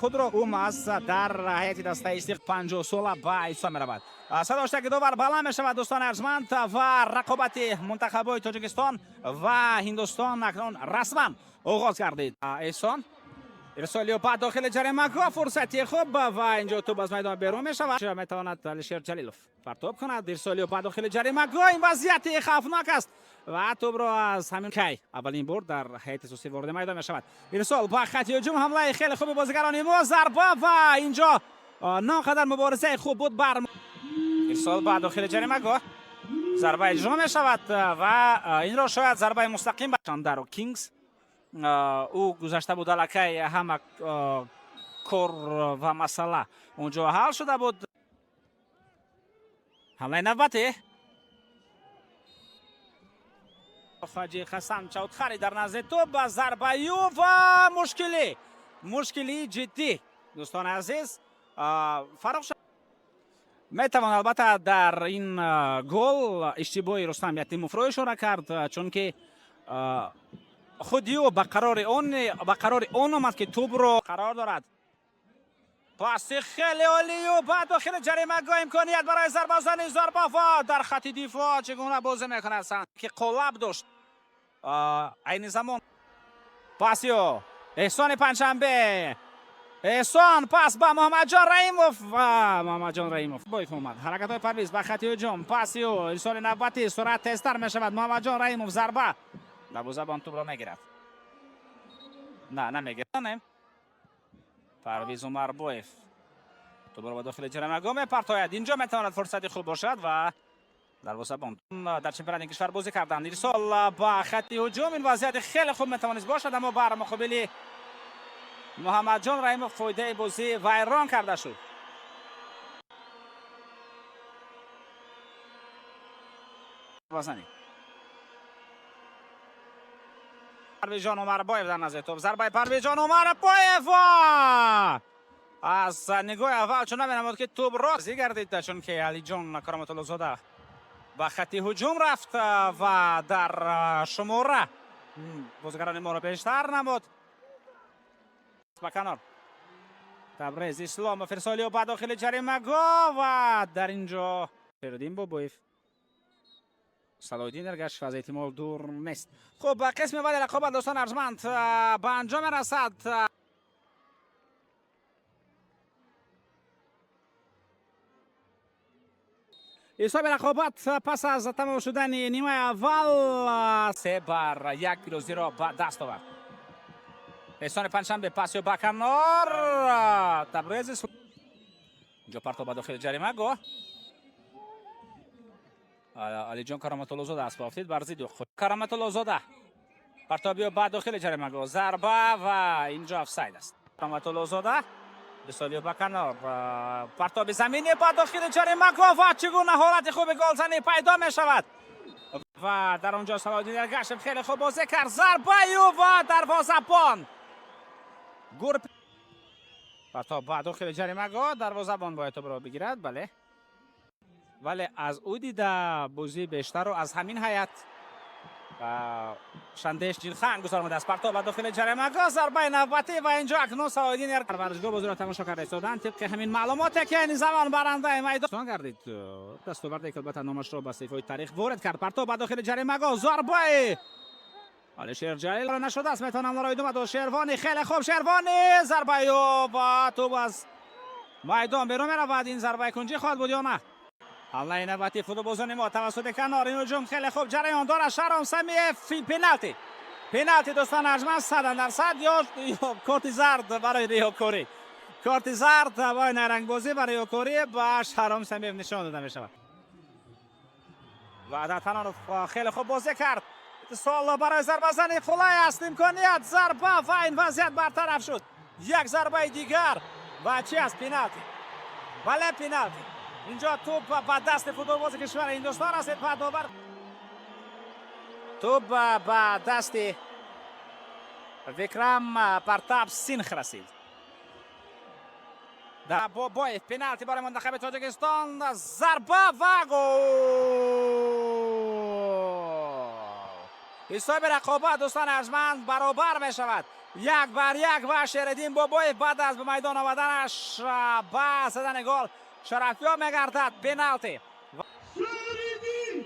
خودرو اوماس در حیاتی دسته استیق 50 ساله به ایسا می رود. صداشتک دوبار بلند می شود دوستان ارجمند و رقابت منتخبای تاجیکستان و هندوستان اکنون رسما آغاز گردید. احسان ارسالی بعد داخل جریمه گاه فرصتی خوب و اینجا توپ از میدان بیرون می شود. می تواند الشیر جلیلوف پرتاب کند. ارسالی بعد داخل جریمه گاه این وضعیت خوفناک است و توپ را از همین کی اولین بار در هیئت اساسی وارد میدان می شود. ارسال با خط هجوم حمله خیلی خوب بازیگران ما ضربه و اینجا ناقدر مبارزه خوب بود بر ارسال بعد داخل جریمه گاه ضربه اجرا می شود و این را شاید ضربه مستقیم در کینگز او گذشته بود الکی همه کار و مسئله اونجا حل شده بود. حمله نوبتی خواجه خسم چوتخری در نزد توپ با ضربه یو و مشکلی جدی دوستان عزیز فرق شد. میتوان البته در این گل اشتباهی رستم یتیموف رو اشاره کرد چون که خودی او به قرار اون آمد که توپ رو قرار دارد. پاس خیلی عالی و بعد داخل جریمه گاه امکانیت برای ضربه زنی ضربه و در خط دفاع چگونه بازی میکنه که قلب داشت این زمان. پاسیو احسان پنجشنبه احسان پاس با محمد جان رحیموف و محمد جان رحیموف بایف اومد حرکت های پرویز به خط هجوم. پاسیو ارسال نوبتی سرعت تستر می شود. محمد جان رحیموف ضربه دروازه‌بان توپ را میگیرد. نه نمیگیرد. پرویز عمر بایف توپ را به داخل جریمه گاه میپرتاید. اینجا میتواند فرصتی خوب باشد و دروازه‌بان در چمپیونات کشور بازی کردن. ارسال با خط هجوم این وضعیت خیلی خوب میتوانست باشد اما بر مقابل محمد جان رحیموف فایده بازی ویران کرده شد. بازنی پرویز جان عمر بایف در نزد توپ ضربه پرویز جان عمر بایف از نگاه اول چون نمی‌نمود که توپ راست گردید چون که علی جان کرامت الله زاده با خط هجوم رفت و در شماره بازیگران ما را بیشتر نمود. با کنار تبریز اسلام و فرسالی و بعد داخل جریمه گاه و در اینجا فردین بابویف صلاح‌الدین ارگش و از احتمال دور نیست. خب قسم بعد رقابت دوستان ارجمند به انجام رسد. حساب رقابت پس از تمام شدن نیمه اول 3-1 به دست آورد. احسان پنجشنبه پاسیو با کنار تبریز اینجا پرتاب به داخل جریمه گاه علی جان کرامت الله زاده است بافتید بر ضد خود کرامت الله زاده پرتابی بعد داخل جریمه گاه ضربه و اینجا افساید است. کرامت الله زاده بسالیو با کنار پرتاب زمینی بعد داخل جریمه گاه و چگونه حالت خوب گلزنی پیدا می شود و در اونجا صلاح‌الدین ارگش خیلی خوب بازی کرد. ضربه و دروازه‌بان گور پرتاب بعد داخل جریمه گاه دروازه‌بان باید توپ را بگیرد. بله ولی از او دیده بازی بیشتر رو از همین هیئت شندش جیلخان گذارمده است. پرتاب بعد داخل جریمه گاه ضربه نوبتی و اینجا اکنون صلاح‌الدین ارگش ورزشگاه بازی را تماشا کرده استادن طبق همین معلوماتی که این زمان برنده میدان گردید دستاورد که البته نامش را به صفحه تاریخ وارد کرد. پرتاب بعد داخل جریمه گاه ضربه الشیر جلیل را نشده است میتونم را ادامه داد. شیروانی خیلی خوب شیروانی ضربه و توپ از میدان بیرون میرود. این ضربه کنجی خواهد بود یا نه؟ حمله نوبتی فوتبالبازان ما توسط کنار این هجوم خیلی خوب جریان دارد. شهرام سمیه پنالتی دوستان ارجمند 100% یا کارت زرد برای ریاکاری کارت زرد برای نرنگ بازی برای ریاکاری با شهرام سمیه نشان داده می شود و در تنان خیلی خوب بازی کرد. سوال برای ضربه زنی فولای است امکانیت ضربه و این وضعیت برطرف شد. یک ضربه دیگر و چی است؟ پنالتی. بله پنالتی. اینجا توپ به دست فوتبالباز کشور هندوستان رسید و دوبار توپ به دست ویکرام پرتاب سینخ رسید. در بابایف پنالتی برای منتخب تاجیکستان ضربه و گل. حساب رقابت دوستان ارجمند برابر می شود. 1-1 و شیرالدین بابویف بعد از به میدان آمدنش با زدن گل شرفیاب میگردد. پنالتی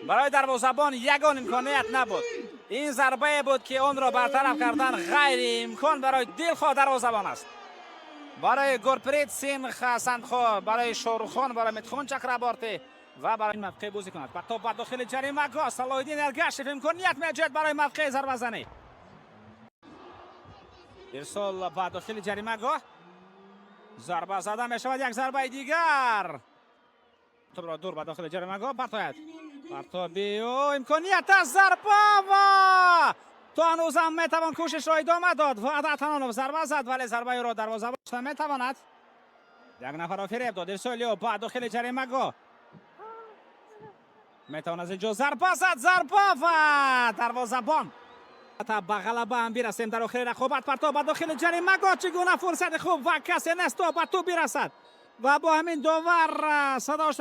برای دروازه‌بان یگان امکانیت نبود. این ضربه بود که اون را برطرف کردن غیر امکان برای دلخواه دروازه‌بان است. برای گورپریت سین سندخو، برای شاروخان، برای متخون چکرابورتی و برای این موقع بازی کند. توپ به داخل جریمه گاه صلاح الدین الگشف امکانیت می‌جوید برای موقع ضربه زنی. ارسال به داخل جریمه گاه، ضربه زده می‌شود. یک ضربه دیگر توپ را دور به داخل جریمه گاه پرتابی و امکانیت از ضربه و تو هنوز هم میتوان کوشش را ادامه داد. وعدتانانوف ضربه زد ولی ضربه را دروازه‌بان میتواند. یک نفر را فریب داد. ارسالیو به داخل جریمه گاه میتواند از اینجا ضربه زد. ضربه و دروازه‌بان به غلبه هم برسیم در آخر رقابت. پرتاب به داخل جریمه گاه، چگونه فرصت خوب و کسی نیست تا به تو برسد و با همین داور صداش